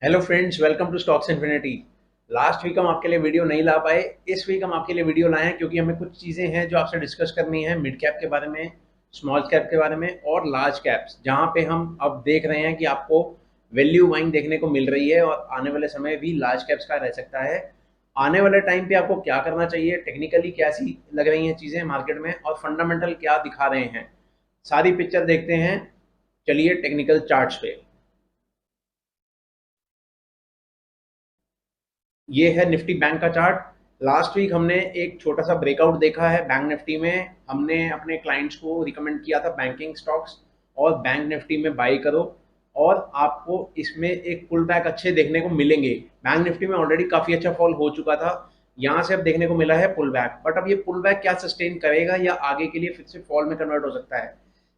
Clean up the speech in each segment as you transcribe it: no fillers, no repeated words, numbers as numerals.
Hello friends, welcome to stocks infinity. Last week हम आपके लिए वीडियो नहीं ला पाए। इस वीक हम आपके लिए वीडियो लाए हैं क्योंकि हमें कुछ चीज़ें हैं जो आपसे डिस्कस करनी है मिड कैप के बारे में, स्मॉल कैप के बारे में और लार्ज कैप्स, जहां पे हम अब देख रहे हैं कि आपको वैल्यू बाइंग देखने को मिल रही है और आने वाले समय भी लार्ज कैप्स का रह सकता है। आने वाले टाइम पे आपको क्या करना चाहिए, टेक्निकली कैसी लग रही हैं चीज़ें मार्केट में और फंडामेंटल क्या दिखा रहे हैं, सारी पिक्चर देखते हैं। चलिए टेक्निकल चार्ट्स पे। ये है निफ्टी बैंक का चार्ट। लास्ट वीक हमने एक छोटा सा ब्रेकआउट देखा है बैंक निफ्टी में। हमने अपने क्लाइंट्स को रिकमेंड किया था बैंकिंग स्टॉक्स और बैंक निफ्टी में बाई करो, और आपको इसमें एक पुल बैक अच्छे देखने को मिलेंगे। बैंक निफ्टी में ऑलरेडी काफ़ी अच्छा फॉल हो चुका था, यहाँ से अब देखने को मिला है पुल बैक। बट अब ये पुल बैक क्या सस्टेन करेगा या आगे के लिए फिर से फॉल में कन्वर्ट हो सकता है।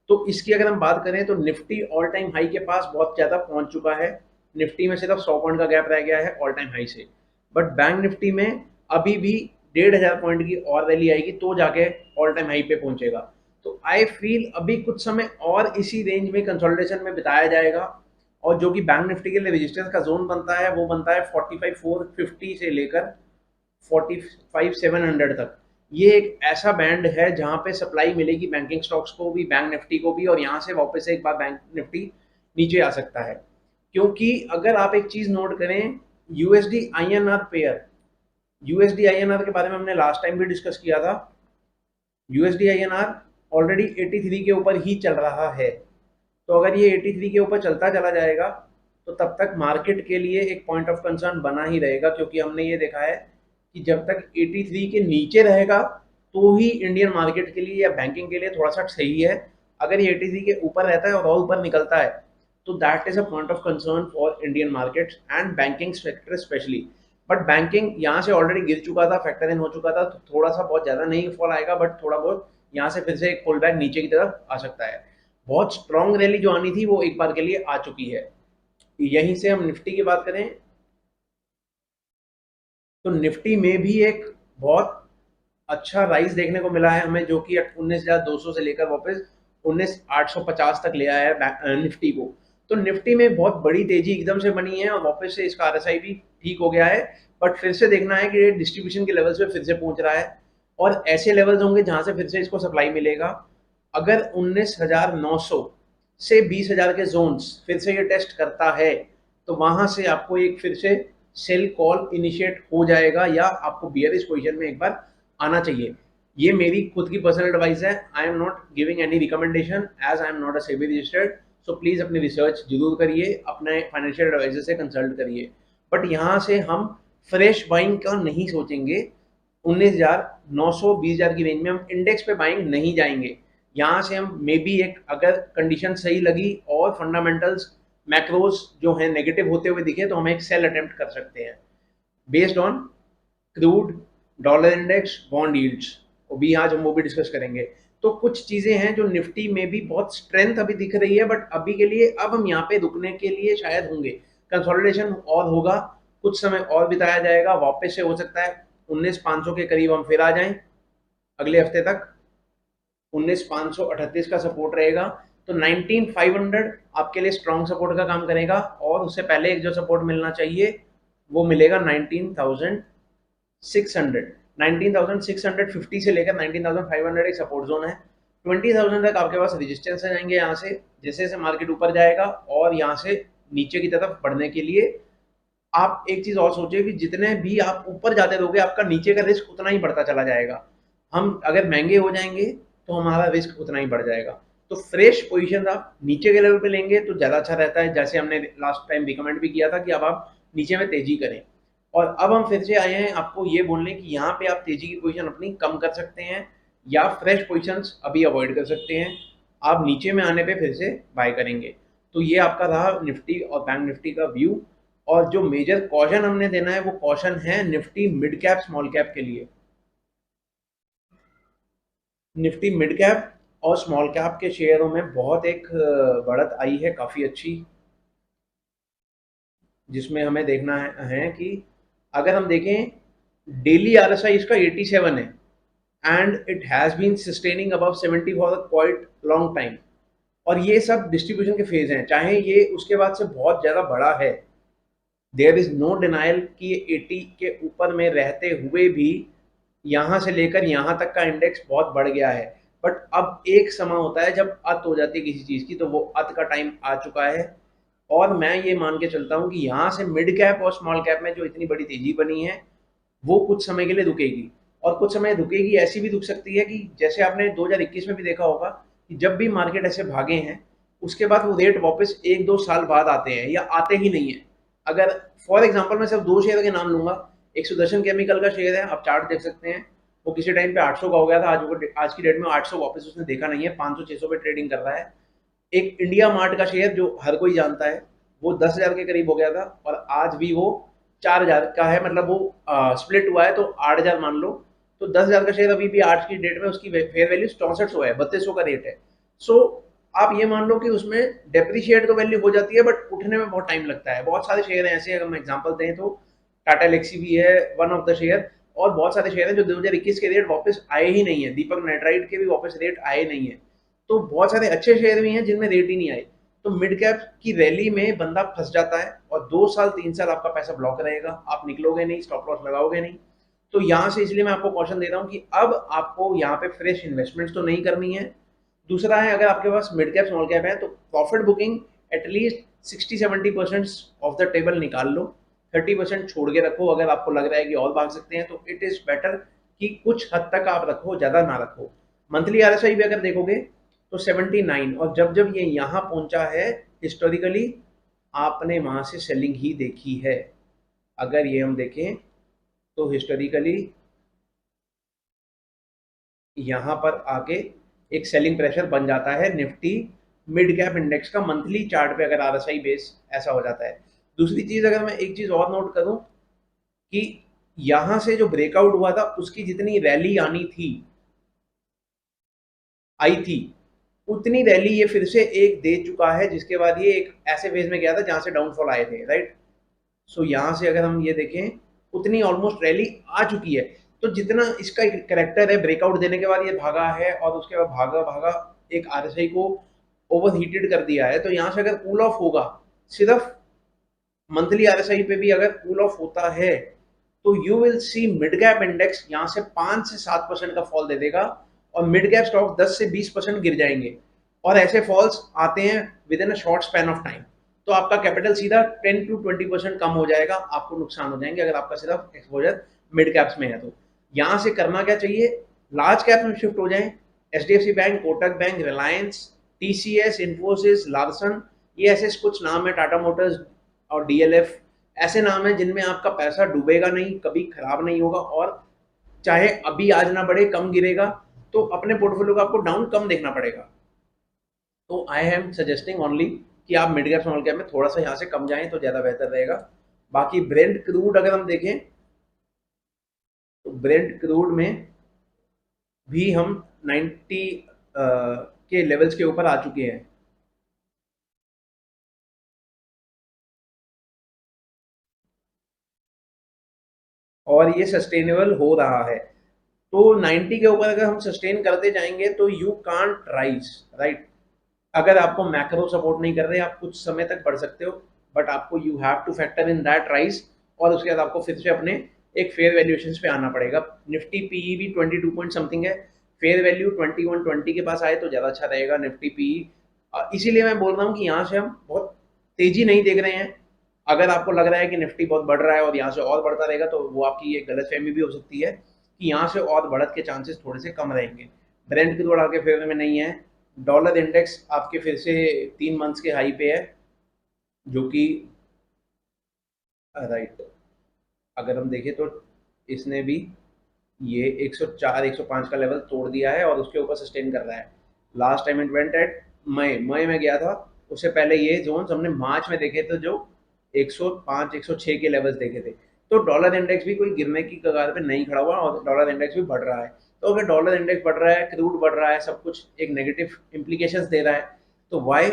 तो इसकी अगर हम बात करें तो निफ्टी ऑल टाइम हाई के पास बहुत ज़्यादा पहुंच चुका है। निफ्टी में सिर्फ 100 पॉइंट का गैप रह गया है ऑल टाइम हाई से। बट बैंक निफ्टी में अभी भी 1,500 पॉइंट की और रैली आएगी तो जाके ऑल टाइम हाई पे पहुंचेगा। तो आई फील अभी कुछ समय और इसी रेंज में कंसोलिडेशन में बिताया जाएगा, और जो कि बैंक निफ्टी के लिए रेजिस्टेंस का जोन बनता है वो बनता है 45,450 से लेकर 45,700 तक। ये एक ऐसा बैंड है जहां पे सप्लाई मिलेगी बैंकिंग स्टॉक्स को भी, बैंक निफ्टी को भी, और यहाँ से वापस से एक बार बैंक निफ्टी नीचे आ सकता है। क्योंकि अगर आप एक चीज नोट करें, USD INR pair, USD INR के बारे में हमने लास्ट टाइम भी डिस्कस किया था। यूएसडी आईएनआर ऑलरेडी 83 के ऊपर ही चल रहा है। तो अगर ये 83 के ऊपर चलता चला जाएगा तो तब तक मार्केट के लिए एक पॉइंट ऑफ कंसर्न बना ही रहेगा, क्योंकि हमने ये देखा है कि जब तक 83 के नीचे रहेगा तो ही इंडियन मार्केट के लिए या बैंकिंग के लिए थोड़ा सा सही है। अगर ये 83 के ऊपर रहता है और ऊपर निकलता है तो that is a point of concern for Indian market and banking sector specially. But banking यहाँ से ऑलरेडी गिर चुका था, फैक्टर इन हो चुका था, तो थोड़ा सा बहुत ज़्यादा नहीं फॉल आएगा, बट थोड़ा बहुत यहाँ से फिर से एक पुल बैक नीचे की तरफ आ सकता है। बहुत स्ट्रॉन्ग रैली जो आनी थी वो एक बार के लिए आ चुकी है। यहीं से हम निफ्टी की बात करें तो निफ्टी में भी एक बहुत अच्छा राइज देखने को मिला है हमें, जो कि 19,200 से लेकर वापस 19,850 तक ले आया है निफ्टी को। तो निफ्टी में बहुत बड़ी तेजी एकदम से बनी है और वापस से इसका आरएसआई भी ठीक हो गया है। बट फिर से देखना है कि ये डिस्ट्रीब्यूशन के लेवल्स पे फिर से पहुंच रहा है, और ऐसे लेवल्स होंगे जहां से फिर से इसको सप्लाई मिलेगा। अगर 19,900 से 20,000 के जोन्स फिर से ये टेस्ट करता है तो वहां से आपको एक फिर से सेल कॉल इनिशिएट हो जाएगा, या आपको बियरिश पोजीशन में एक बार आना चाहिए। ये मेरी खुद की पर्सनल एडवाइस है। I am not giving any recommendation as I am not a SEBI registered. So please अपनी रिसर्च जरूर करिए, अपने फाइनेंशियल एडवाइजर से कंसल्ट करिए। बट यहाँ से हम फ्रेश बाइंग का नहीं सोचेंगे। 19,900 20,000 की रेंज में हम इंडेक्स पे बाइंग नहीं जाएंगे। यहाँ से हम मे बी एक, अगर कंडीशन सही लगी और फंडामेंटल्स मैक्रोज जो है नेगेटिव होते हुए दिखे तो हम एक सेल अटेम्प्ट कर सकते हैं based on crude, dollar index, bond yields. वो भी आज हम वो भी डिस्कस करेंगे। तो कुछ चीजें हैं जो निफ्टी में भी बहुत स्ट्रेंथ अभी दिख रही है, बट अभी के लिए अब हम यहाँ पे रुकने के लिए शायद होंगे। कंसोलिडेशन और होगा, कुछ समय और बिताया जाएगा, वापस से हो सकता है 19,500 के करीब हम फिर आ जाएं अगले हफ्ते तक। 19,538 का सपोर्ट रहेगा, तो 19,500 आपके लिए स्ट्रॉन्ग सपोर्ट का काम करेगा। और उससे पहले एक जो सपोर्ट मिलना चाहिए वो मिलेगा 19,600। 19,650 से लेकर 19,500 एक सपोर्ट जोन है। 20,000 तक आपके पास रेजिस्टेंस आ जाएंगे यहाँ से, जैसे जैसे मार्केट ऊपर जाएगा। और यहाँ से नीचे की तरफ बढ़ने के लिए आप एक चीज और सोचिए कि जितने भी आप ऊपर जाते रहोगे आपका नीचे का रिस्क उतना ही बढ़ता चला जाएगा। हम अगर महंगे हो जाएंगे तो हमारा रिस्क उतना ही बढ़ जाएगा। तो फ्रेश पोजीशन आप नीचे के लेवल पे लेंगे तो ज़्यादा अच्छा रहता है, जैसे हमने लास्ट टाइम रिकमेंड भी किया था कि अब आप नीचे में तेजी करें। और अब हम फिर से आए हैं आपको ये बोलने कि यहाँ पे आप तेजी की पोजीशन अपनी कम कर सकते हैं या फ्रेश पोजीशंस अभी अवॉइड कर सकते हैं। आप नीचे में आने पे फिर से बाय करेंगे। तो ये आपका रहा निफ्टी और बैंक निफ्टी का व्यू। और जो मेजर कॉशन हमने देना है वो कॉशन है Nifty mid cap small cap के लिए। निफ्टी मिड कैप और स्मॉल कैप के शेयरों में बहुत एक बढ़त आई है काफ़ी अच्छी, जिसमें हमें देखना है कि अगर हम देखें डेली आरएसआई इसका 87 है and it has been sustaining above 70 for quite long time. और ये सब डिस्ट्रीब्यूशन के फेज हैं, चाहे ये उसके बाद से बहुत ज़्यादा बड़ा है देयर इज नो डिनाइल कि ये 80 के ऊपर में रहते हुए भी यहाँ से लेकर यहाँ तक का इंडेक्स बहुत बढ़ गया है। बट अब एक समय होता है जब अत हो जाती है किसी चीज़ की, तो वो अत का टाइम आ चुका है। और मैं ये मान के चलता हूँ कि यहाँ से मिड कैप और स्मॉल कैप में जो इतनी बड़ी तेजी बनी है वो कुछ समय के लिए रुकेगी, और कुछ समय रुकेगी ऐसी भी रुक सकती है कि जैसे आपने 2021 में भी देखा होगा कि जब भी मार्केट ऐसे भागे हैं उसके बाद वो रेट वापस 1-2 साल बाद आते हैं या आते ही नहीं है। अगर फॉर एग्जांपल मैं सिर्फ 2 शेयर के नाम लूंगा, एक सुदर्शन केमिकल का शेयर है, आप चार्ट देख सकते हैं, वो किसी टाइम पे 800 का हो गया था, आज की डेट में 800 वापस उसने देखा नहीं है, 500-600 पे ट्रेडिंग कर रहा है। एक इंडिया मार्ट का शेयर जो हर कोई जानता है वो 10,000 के करीब हो गया था और आज भी वो 4,000 का है, मतलब वो स्प्लिट हुआ है तो 8,000 मान लो, तो 10,000 का शेयर अभी भी आज की डेट में उसकी फेयर वैल्यू 6400 है, 3200 का रेट है। सो आप ये मान लो कि उसमें डेप्रिशिएट तो वैल्यू हो जाती है बट उठने में बहुत टाइम लगता है। बहुत सारे शेयर हैं ऐसे, अगर हम एग्जांपल दें तो टाटा एलेक्सी भी है वन ऑफ द शेयर, और बहुत सारे शेयर हैं जो 2021 के रेट वापस आए ही नहीं है, दीपक नाइट्राइट के भी वापस रेट आए नहीं है। तो बहुत सारे अच्छे शेयर भी हैं जिनमें रेट ही नहीं आए। तो मिड कैप की रैली में बंदा फंस जाता है और 2 साल 3 साल आपका पैसा ब्लॉक रहेगा, आप निकलोगे नहीं, स्टॉप लॉस लगाओगे नहीं। तो यहाँ से इसलिए मैं आपको कॉशन दे रहा हूँ कि अब आपको यहाँ पे फ्रेश इन्वेस्टमेंट्स तो नहीं करनी है। दूसरा है, अगर आपके पास मिड कैप स्मॉल कैप है तो profit booking at least 60-70% of the table निकाल लो, 30% छोड़ के रखो। अगर आपको लग रहा है कि और भाग सकते हैं तो इट इज बेटर कि कुछ हद तक आप रखो, ज्यादा ना रखो। मंथली आरएसआई भी अगर देखोगे तो 79, और जब जब ये यहाँ पहुंचा है हिस्टोरिकली आपने वहां से सेलिंग ही देखी है। अगर ये हम देखें तो हिस्टोरिकली यहाँ पर आके एक सेलिंग प्रेशर बन जाता है निफ्टी मिड कैप इंडेक्स का मंथली चार्ट पे, अगर आरएसआई बेस ऐसा हो जाता है। दूसरी चीज, अगर मैं एक चीज और नोट करूं कि यहां से जो ब्रेकआउट हुआ था उसकी जितनी रैली आनी थी आई थी उतनी रैली ये फिर से एक दे चुका है, जिसके बाद ये एक ऐसे फेज में गया था जहां से डाउनफॉल आए थे, राइट। सो यहाँ से अगर हम ये देखें उतनी ऑलमोस्ट रैली आ चुकी है। तो जितना इसका करेक्टर है, ब्रेकआउट देने के बाद ये भागा है और उसके बाद भागा भागा एक आरएसआई को ओवर हीटेड कर दिया है। तो यहाँ से अगर कूल ऑफ होगा, सिर्फ मंथली आरएसआई पे भी अगर कूल ऑफ होता है तो you will see mid cap index यहाँ से 5 से 7% का फॉल दे देगा और मिड कैप स्टॉक 10 से 20% गिर जाएंगे। और ऐसे फॉल्स आते हैं with in a short span of time, तो आपका कैपिटल सीधा 10 to 20% कम हो जाएगा, आपको नुकसान हो जाएंगे अगर आपका सिर्फ एक्सपोजर मिड कैप्स में है। तो यहाँ से करना क्या चाहिए, लार्ज कैप में शिफ्ट हो जाएं। HDFC bank, Kotak bank, Reliance, TCS, Infosys, Larsen, ये ऐसे कुछ नाम है, टाटा मोटर्स और डीएलएफ, ऐसे नाम है जिनमें आपका पैसा डूबेगा नहीं, कभी खराब नहीं होगा, और चाहे अभी आज ना बढ़े, कम गिरेगा तो अपने पोर्टफोलियो को आपको डाउन कम देखना पड़ेगा। तो आई एम सजेस्टिंग ओनली कि आप मिड कैप स्मॉल कैप में थोड़ा सा यहाँ से कम जाएं तो ज़्यादा बेहतर रहेगा। बाकी ब्रेंट क्रूड अगर हम देखें तो ब्रेंट क्रूड में भी हम 90 के लेवल्स के ऊपर आ चुके हैं। और ये सस्टेनेबल हो रहा है। तो 90 के ऊपर अगर हम सस्टेन करते जाएंगे तो यू कांट राइज, राइट। अगर आपको मैक्रो सपोर्ट नहीं कर रहे, आप कुछ समय तक बढ़ सकते हो, बट आपको you have two factor in that rise, और उसके बाद आपको फिर से अपने एक फेयर वैल्यूएशन पे आना पड़ेगा। निफ्टी पीई भी 22 पॉइंट समथिंग है, फेयर वैल्यू 21-20 के पास आए तो ज़्यादा अच्छा रहेगा निफ्टी पीई। इसीलिए मैं बोल रहा हूँ कि यहाँ से हम बहुत तेजी नहीं देख रहे हैं। अगर आपको लग रहा है कि निफ्टी बहुत बढ़ रहा है और यहाँ से और बढ़ता रहेगा तो वो आपकी एक गलतफहमी भी हो सकती है कि यहाँ से और बढ़त के चांसेस थोड़े से कम रहेंगे। ब्रेंट की थोड़ा आपके फेवर में नहीं है। डॉलर इंडेक्स आपके फिर से 3 मंथ्स के हाई पे है, जो कि राइट अगर हम देखें तो इसने भी ये 104-105 का लेवल तोड़ दिया है और उसके ऊपर सस्टेन कर रहा है। Last time it went at May में गया था, उससे पहले ये जोन्स हमने मार्च में देखे थे जो 105-106 के लेवल्स देखे थे। तो डॉलर इंडेक्स भी कोई गिरने की कगार पे नहीं खड़ा हुआ और डॉलर इंडेक्स भी बढ़ रहा है। तो अगर डॉलर इंडेक्स बढ़ रहा है, क्रूड बढ़ रहा है, सब कुछ एक नेगेटिव इम्प्लीकेशंस दे रहा है, तो why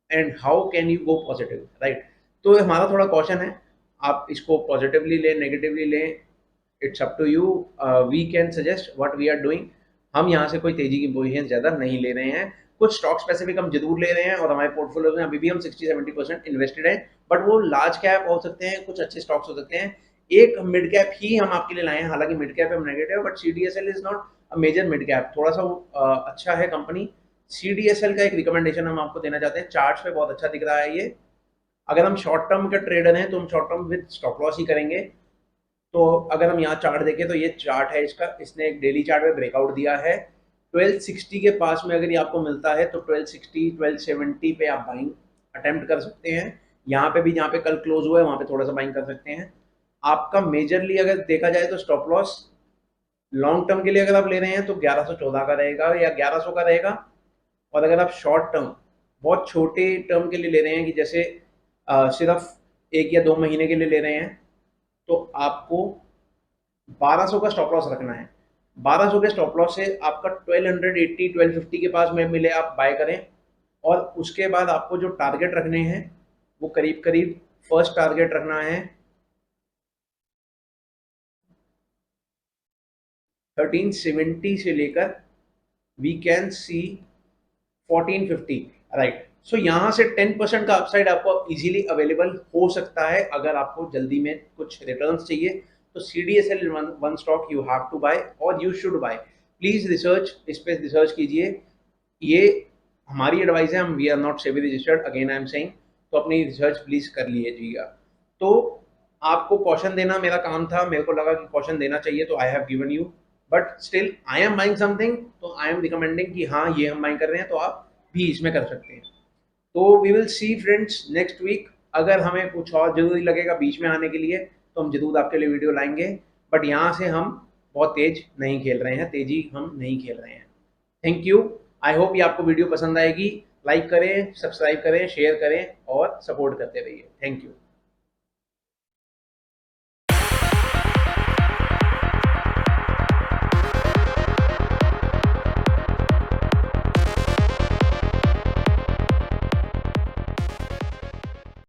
and how can you go positive, right. तो हमारा थोड़ा क्वेश्चन है, आप इसको पॉजिटिवली लें, नेगेटिवली लें, it's up to you. We can suggest what we are doing. हम यहाँ से कोई तेजी की पोजीशन ज़्यादा नहीं ले रहे हैं, कुछ स्टॉक स्पेसिफिक हम जरूर ले रहे हैं और हमारे पोर्टफोलियो में अभी भी हम 60-70% इन्वेस्टेड हैं बट वो लार्ज कैप हो सकते हैं, कुछ अच्छे स्टॉक्स हो सकते हैं। एक मिड कैप ही हम आपके लिए लाए हैं, हालांकि मिड कैप हम negative, but CDSL is not a major mid cap, थोड़ा सा अच्छा है कंपनी। CDSL का एक रिकमेंडेशन हम आपको देना चाहते हैं, चार्ट्स पे बहुत अच्छा दिख रहा है ये। अगर हम शॉर्ट टर्म के ट्रेडर हैं तो हम short term with stop loss ही करेंगे। तो अगर हम यहाँ चार्ट देखें तो ये चार्ट है इसका, इसने एक डेली चार्ट में ब्रेकआउट दिया है 1260 के पास में। अगर ये आपको मिलता है तो 1260 1270 पे आप बाइंग अटेम्प्ट कर सकते हैं। यहाँ पे भी, जहाँ पे कल क्लोज हुआ है वहाँ पे थोड़ा सा बाइंग कर सकते हैं। आपका मेजरली अगर देखा जाए तो स्टॉप लॉस लॉन्ग टर्म के लिए अगर आप ले रहे हैं तो 1114 का रहेगा या 1100 का रहेगा। और अगर आप शॉर्ट टर्म, बहुत छोटे टर्म के लिए ले रहे हैं कि जैसे सिर्फ 1 या 2 महीने के लिए ले रहे हैं, तो आपको 1200 का स्टॉप लॉस रखना है। 1200 के स्टॉप लॉस से आपका 1280 1250 के पास में मिले आप बाय करें। और उसके बाद आपको जो टारगेट रखने हैं वो करीब करीब, फर्स्ट टारगेट रखना है 1370 से लेकर वी कैन सी 1450, राइट। सो यहाँ से 10% का अपसाइड आपको इजीली अवेलेबल हो सकता है अगर आपको जल्दी में कुछ रिटर्न्स चाहिए। तो CDSL one stock you have to buy और you should buy. Please research, इस पे रिसर्च कीजिए। ये हमारी एडवाइस है, हम we are not SEBI registered, again I am saying. तो अपनी रिसर्च प्लीज कर लीजिएगा। तो आपको कॉशन देना मेरा काम था, मेरे को लगा कि कॉशन देना चाहिए तो I have given you. But still I am buying something, तो आई एम रिकमेंडिंग कि हाँ ये हम बाइंग कर रहे हैं तो आप भी इसमें कर सकते हैं। तो we will see friends next week. अगर हमें कुछ और जरूरी लगेगा बीच में आने के लिए तो हम जरूर आपके लिए वीडियो लाएंगे। बट यहाँ से हम बहुत तेज नहीं खेल रहे हैं, तेजी हम नहीं खेल रहे हैं। Thank you. आई होप ये आपको वीडियो पसंद आएगी। लाइक करें, सब्सक्राइब करें, शेयर करें और सपोर्ट करते रहिए। Thank you.